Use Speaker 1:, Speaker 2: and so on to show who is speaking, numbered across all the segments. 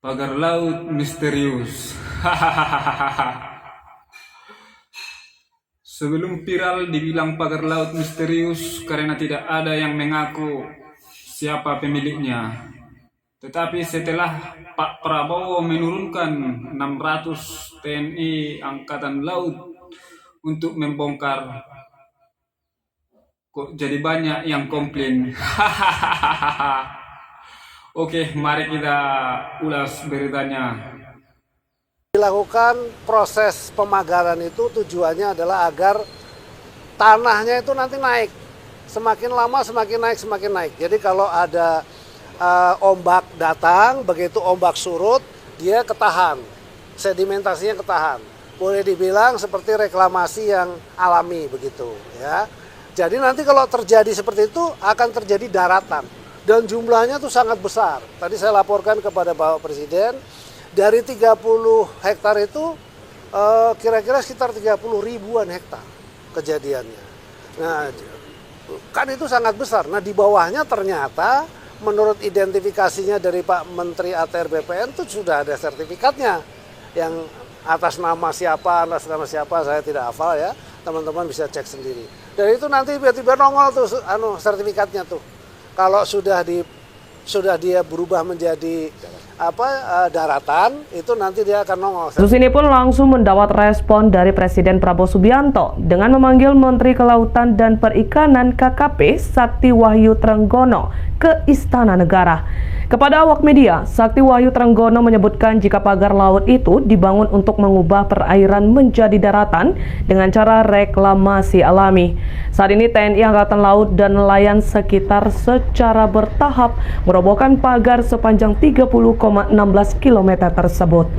Speaker 1: Pagar laut misterius. Sebelum viral dibilang pagar laut misterius karena tidak ada yang mengaku siapa pemiliknya. Tetapi setelah Pak Prabowo menurunkan 600 TNI Angkatan Laut untuk membongkar, kok jadi banyak yang komplain. Oke, mari kita ulas beritanya.
Speaker 2: Dilakukan proses pemagaran itu tujuannya adalah agar tanahnya itu nanti naik. Semakin lama semakin naik, semakin naik. Jadi kalau ada ombak datang, begitu ombak surut, dia ketahan. Sedimentasinya ketahan. Boleh dibilang seperti reklamasi yang alami begitu, ya. Jadi nanti kalau terjadi seperti itu akan terjadi daratan. Dan jumlahnya tuh sangat besar. Tadi saya laporkan kepada Bapak Presiden, dari 30 hektar itu kira-kira sekitar 30 ribuan hektar kejadiannya. Nah, kan itu sangat besar. Nah, di bawahnya ternyata menurut identifikasinya dari Pak Menteri ATR BPN itu sudah ada sertifikatnya. Yang atas nama siapa saya tidak hafal ya. Teman-teman bisa cek sendiri. Dan itu nanti tiba-tiba nongol tuh sertifikatnya tuh. Kalau sudah dia berubah menjadi daratan, itu nanti dia akan nongol.
Speaker 3: Kasus ini pun langsung mendapat respon dari Presiden Prabowo Subianto dengan memanggil Menteri Kelautan dan Perikanan KKP Sakti Wahyu Trenggono ke Istana Negara. Kepada awak media, Sakti Wahyu Trenggono menyebutkan jika pagar laut itu dibangun untuk mengubah perairan menjadi daratan dengan cara reklamasi alami. Saat ini TNI Angkatan Laut dan nelayan sekitar secara bertahap merobohkan pagar sepanjang 30,16 km tersebut.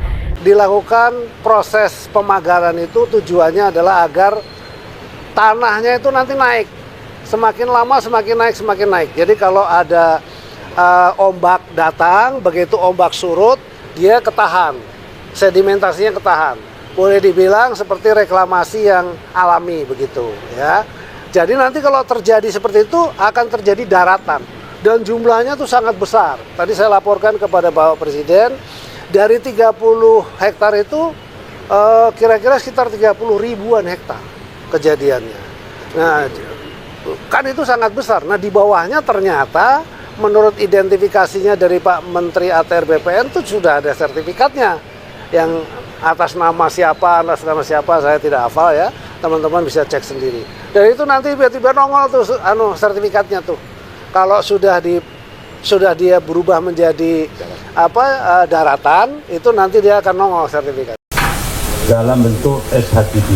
Speaker 2: Dilakukan proses pemagaran itu tujuannya adalah agar tanahnya itu nanti naik. Semakin lama semakin naik, semakin naik. Jadi kalau ada ombak datang, begitu ombak surut, dia ketahan. Sedimentasinya ketahan. Boleh dibilang seperti reklamasi yang alami begitu, ya. Jadi nanti kalau terjadi seperti itu akan terjadi daratan. Dan jumlahnya tuh sangat besar. Tadi saya laporkan kepada Bapak Presiden, dari 30 hektar itu kira-kira sekitar 30 ribuan hektar kejadiannya. Nah, kan itu sangat besar. Nah, di bawahnya ternyata menurut identifikasinya dari Pak Menteri ATR BPN itu sudah ada sertifikatnya. Yang atas nama siapa saya tidak hafal ya. Teman-teman bisa cek sendiri. Dan itu nanti tiba-tiba nongol tuh sertifikatnya tuh. Kalau sudah dia berubah menjadi daratan, itu nanti dia akan nongol sertifikat.
Speaker 4: Dalam bentuk SHGB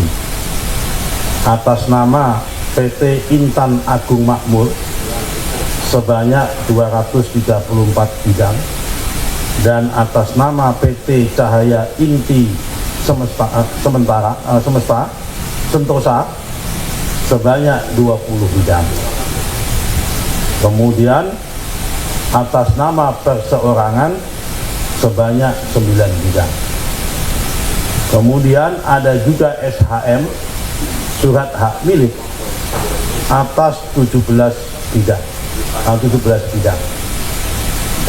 Speaker 4: atas nama PT Intan Agung Makmur sebanyak 234 bidang dan atas nama PT Cahaya Inti Sentosa sebanyak 20 bidang. Kemudian atas nama perseorangan sebanyak 9 bidang. Kemudian ada juga SHM surat hak milik atas 17 bidang.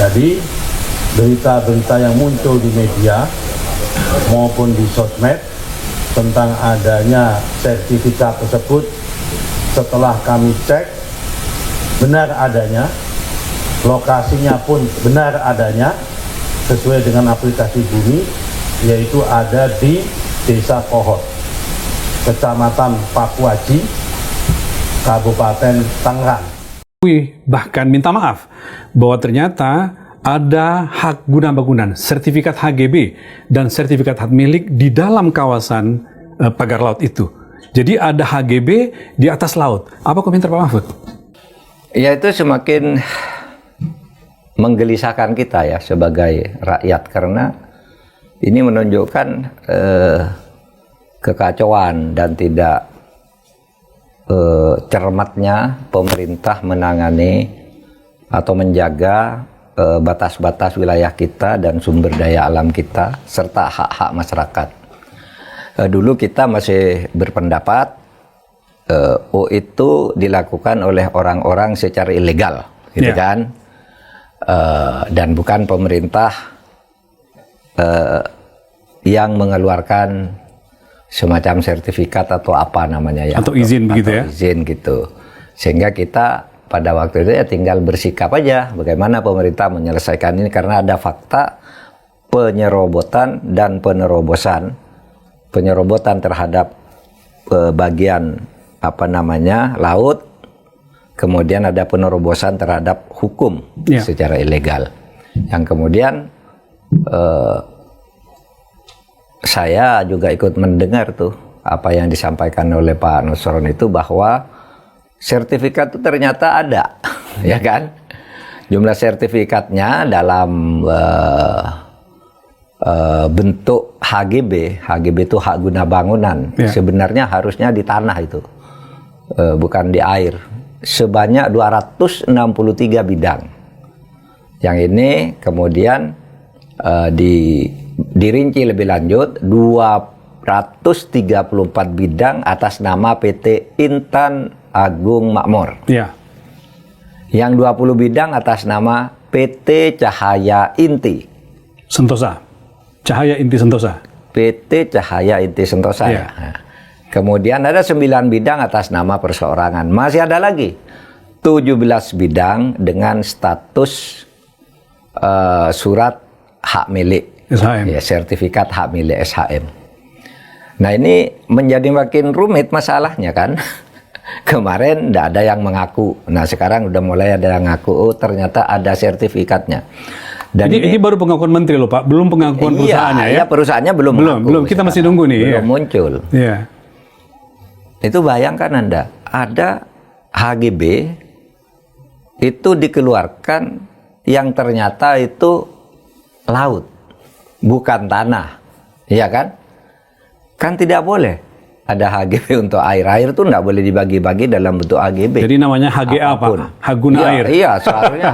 Speaker 4: Jadi berita-berita yang muncul di media maupun di sosmed tentang adanya sertifikat tersebut, setelah kami cek benar adanya, lokasinya pun benar adanya sesuai dengan aplikasi bumi, yaitu ada di Desa Kohot, Kecamatan Pakuaji, Kabupaten Tangerang.
Speaker 5: Bahkan minta maaf bahwa ternyata ada hak guna bangunan, sertifikat HGB dan sertifikat hak milik di dalam kawasan pagar laut itu. Jadi ada HGB di atas laut. Apa komentar Pak Mahfud?
Speaker 6: Ya, itu semakin menggelisahkan kita ya sebagai rakyat, karena ini menunjukkan kekacauan dan tidak cermatnya pemerintah menangani atau menjaga batas-batas wilayah kita dan sumber daya alam kita serta hak-hak masyarakat. Dulu kita masih berpendapat itu dilakukan oleh orang-orang secara ilegal, gitu kan, dan bukan pemerintah yang mengeluarkan semacam sertifikat atau apa namanya ya,
Speaker 5: atau izin begitu ya,
Speaker 6: izin gitu, sehingga kita pada waktu itu ya tinggal bersikap aja bagaimana pemerintah menyelesaikan ini, karena ada fakta penyerobotan dan penyerobotan terhadap bagian apa namanya laut, kemudian ada penerobosan terhadap hukum secara ilegal, yang kemudian saya juga ikut mendengar tuh apa yang disampaikan oleh Pak Nusron itu, bahwa sertifikat itu ternyata ada, ya kan? Jumlah sertifikatnya dalam bentuk HGB. HGB itu hak guna bangunan. Sebenarnya harusnya di tanah itu, bukan di air. Sebanyak 263 bidang. Yang ini kemudian dirinci lebih lanjut, 234 bidang atas nama PT Intan Agung Makmur. Yang 20 bidang atas nama PT Cahaya Inti
Speaker 5: Sentosa. Cahaya Inti Sentosa.
Speaker 6: PT Cahaya Inti Sentosa. Nah, kemudian ada 9 bidang atas nama perseorangan. Masih ada lagi 17 bidang dengan status surat hak milik
Speaker 5: SHM.
Speaker 6: Ya, sertifikat hak milik SHM. Nah, ini menjadi makin rumit masalahnya kan. Kemarin tidak ada yang mengaku. Nah, sekarang udah mulai ada yang ngaku. Oh, ternyata ada sertifikatnya. Dan
Speaker 5: ini baru pengakuan menteri loh Pak, belum pengakuan perusahaannya ya?
Speaker 6: Iya, perusahaannya belum
Speaker 5: kita masih nunggu nih.
Speaker 6: Belum muncul.
Speaker 5: Iya.
Speaker 6: Itu bayangkan Anda, ada HGB itu dikeluarkan yang ternyata itu laut, bukan tanah, iya kan? Kan tidak boleh ada HGB untuk air. Air itu nggak boleh dibagi-bagi dalam bentuk HGB.
Speaker 5: Jadi namanya HGA
Speaker 6: apapun.
Speaker 5: Pak, hak guna air.
Speaker 6: Iya, seharusnya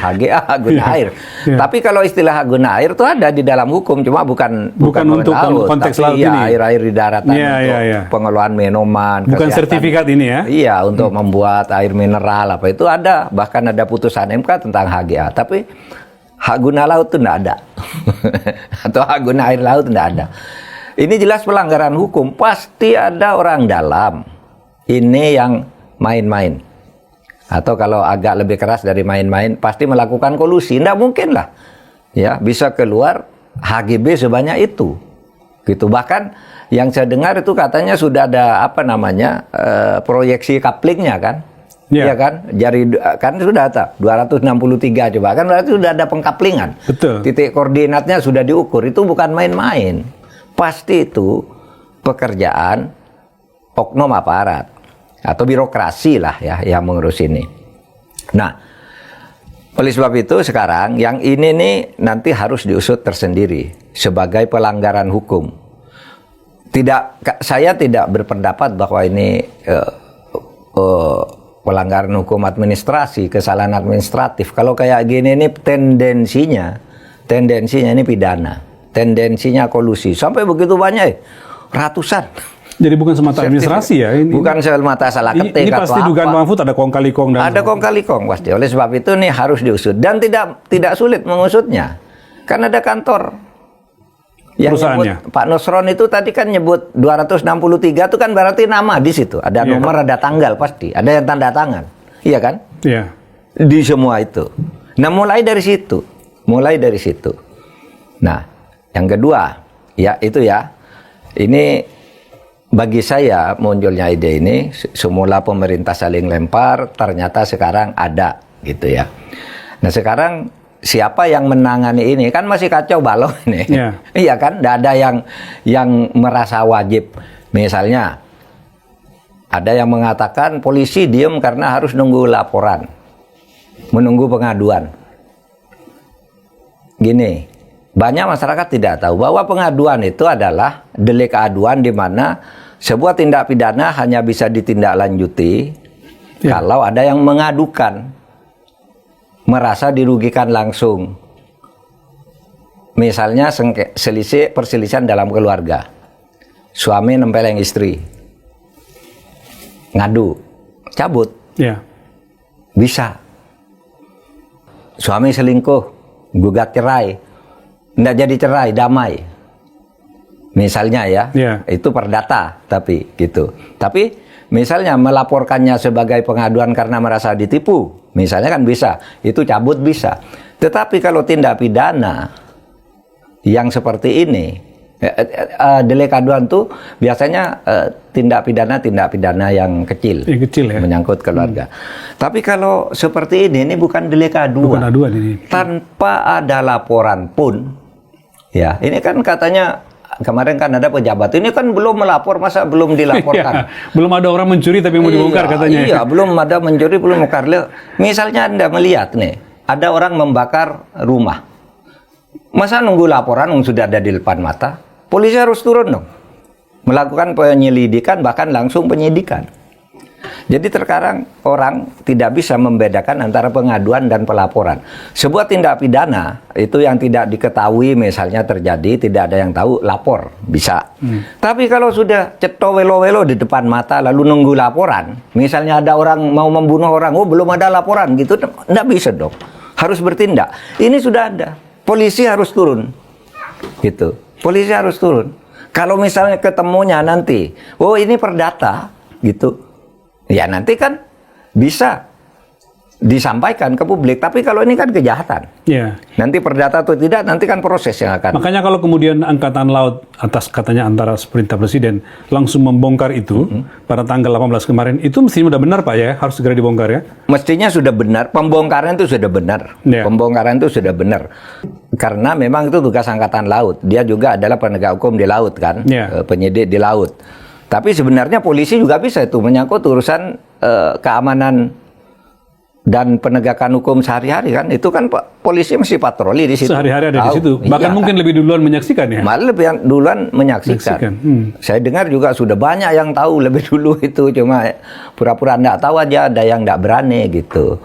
Speaker 6: HGA, hak guna air. Tapi kalau istilah hak guna air itu ada di dalam hukum, cuma bukan
Speaker 5: untuk
Speaker 6: laut,
Speaker 5: konteks
Speaker 6: tapi
Speaker 5: laut
Speaker 6: ya,
Speaker 5: ini.
Speaker 6: air-air di daratan untuk pengelolaan minuman,
Speaker 5: bukan
Speaker 6: kesehatan.
Speaker 5: sertifikat ini ya?
Speaker 6: Iya, untuk membuat air mineral apa itu ada. Bahkan ada putusan MK tentang HGA. Tapi hak guna laut itu tidak ada. Atau hak guna air laut tidak ada. Ini jelas pelanggaran hukum. Pasti ada orang dalam ini yang main-main. Atau kalau agak lebih keras dari main-main, pasti melakukan kolusi. Tidak mungkin lah ya bisa keluar HGB sebanyak itu. Gitu. Bahkan yang saya dengar itu katanya sudah ada apa namanya proyeksi couplingnya kan. Iya kan? Jari kan sudah ada 263 coba kan, berarti sudah ada pengkaplingan.
Speaker 5: Betul.
Speaker 6: Titik koordinatnya sudah diukur. Itu bukan main-main. Pasti itu pekerjaan oknum aparat atau birokrasi lah ya yang mengurus ini. Nah, oleh sebab itu sekarang yang ini nih nanti harus diusut tersendiri sebagai pelanggaran hukum. Saya tidak berpendapat bahwa ini pelanggaran hukum administrasi, kesalahan administratif. Kalau kayak gini ini tendensinya ini pidana. Tendensinya kolusi sampai begitu banyak, ratusan.
Speaker 5: Jadi bukan semata administrasi ya? Ini,
Speaker 6: bukan semata salah ketik
Speaker 5: ini pasti dugaan Mahfud ada kong kali kong dan
Speaker 6: ada kong kali kong pasti. Oleh sebab itu nih harus diusut dan tidak sulit mengusutnya, kan ada kantor yang nyebut, Pak Nusron itu tadi kan nyebut 263 itu kan berarti nama di situ, ada nomor, ada tanggal pasti, ada yang tanda tangan, iya kan?
Speaker 5: Iya.
Speaker 6: Di semua itu. Nah mulai dari situ. Nah. Yang kedua, ya itu ya, ini bagi saya munculnya ide ini, semula pemerintah saling lempar, ternyata sekarang ada, gitu ya. Nah sekarang siapa yang menangani ini? Kan masih kacau balau ini. Iya kan, tidak ada yang merasa wajib. Misalnya, ada yang mengatakan polisi diem karena harus nunggu laporan, menunggu pengaduan. Gini. Banyak masyarakat tidak tahu bahwa pengaduan itu adalah delik aduan di mana sebuah tindak pidana hanya bisa ditindaklanjuti kalau ada yang mengadukan merasa dirugikan langsung. Misalnya perselisihan dalam keluarga. Suami nempeleng istri. Ngadu, cabut. Bisa. Suami selingkuh, gugat cerai. tidak jadi cerai, damai. Misalnya ya, itu perdata, tapi gitu. Tapi misalnya melaporkannya sebagai pengaduan karena merasa ditipu, misalnya kan bisa, itu cabut bisa. Tetapi kalau tindak pidana yang seperti ini, delik aduan tuh biasanya tindak pidana yang kecil,
Speaker 5: ya,
Speaker 6: menyangkut keluarga. Tapi kalau seperti ini bukan delik aduan,
Speaker 5: ini.
Speaker 6: Tanpa ada laporan pun, ya ini kan katanya. Kemarin kan ada pejabat, ini kan belum melapor, masa belum dilaporkan?
Speaker 5: Belum ada orang mencuri tapi mau dibongkar katanya.
Speaker 6: Iya, belum ada mencuri, belum membongkar. Misalnya Anda melihat nih, ada orang membakar rumah. Masa nunggu laporan yang sudah ada di depan mata? Polisi harus turun dong. Melakukan penyelidikan, bahkan langsung penyidikan. Jadi terkadang orang tidak bisa membedakan antara pengaduan dan pelaporan. Sebuah tindak pidana itu yang tidak diketahui misalnya terjadi, tidak ada yang tahu, lapor bisa. Tapi kalau sudah ceto welo-welo di depan mata lalu nunggu laporan, misalnya ada orang mau membunuh orang, oh belum ada laporan gitu, tidak bisa dong. Harus bertindak. Ini sudah ada. Polisi harus turun. Gitu. Polisi harus turun. Kalau misalnya ketemunya nanti, oh ini perdata gitu. Ya nanti kan bisa disampaikan ke publik. Tapi kalau ini kan kejahatan. Nanti perdata atau tidak, nanti kan proses yang akan.
Speaker 5: Makanya kalau kemudian Angkatan Laut atas katanya antara perintah Presiden langsung membongkar itu pada tanggal 18 kemarin, itu mestinya sudah benar Pak ya? Harus segera dibongkar ya?
Speaker 6: Mestinya sudah benar. Pembongkaran itu sudah benar. Pembongkaran itu sudah benar. Karena memang itu tugas Angkatan Laut. Dia juga adalah penegak hukum di laut kan. Penyidik di laut. Tapi sebenarnya polisi juga bisa itu menyangkut urusan keamanan dan penegakan hukum sehari-hari kan. Itu kan polisi mesti patroli di situ.
Speaker 5: Sehari-hari ada di situ. Bahkan mungkin lebih duluan menyaksikan ya.
Speaker 6: Malah lebih duluan menyaksikan. Saya dengar juga sudah banyak yang tahu lebih dulu itu, cuma pura-pura enggak tahu aja, ada yang enggak berani gitu.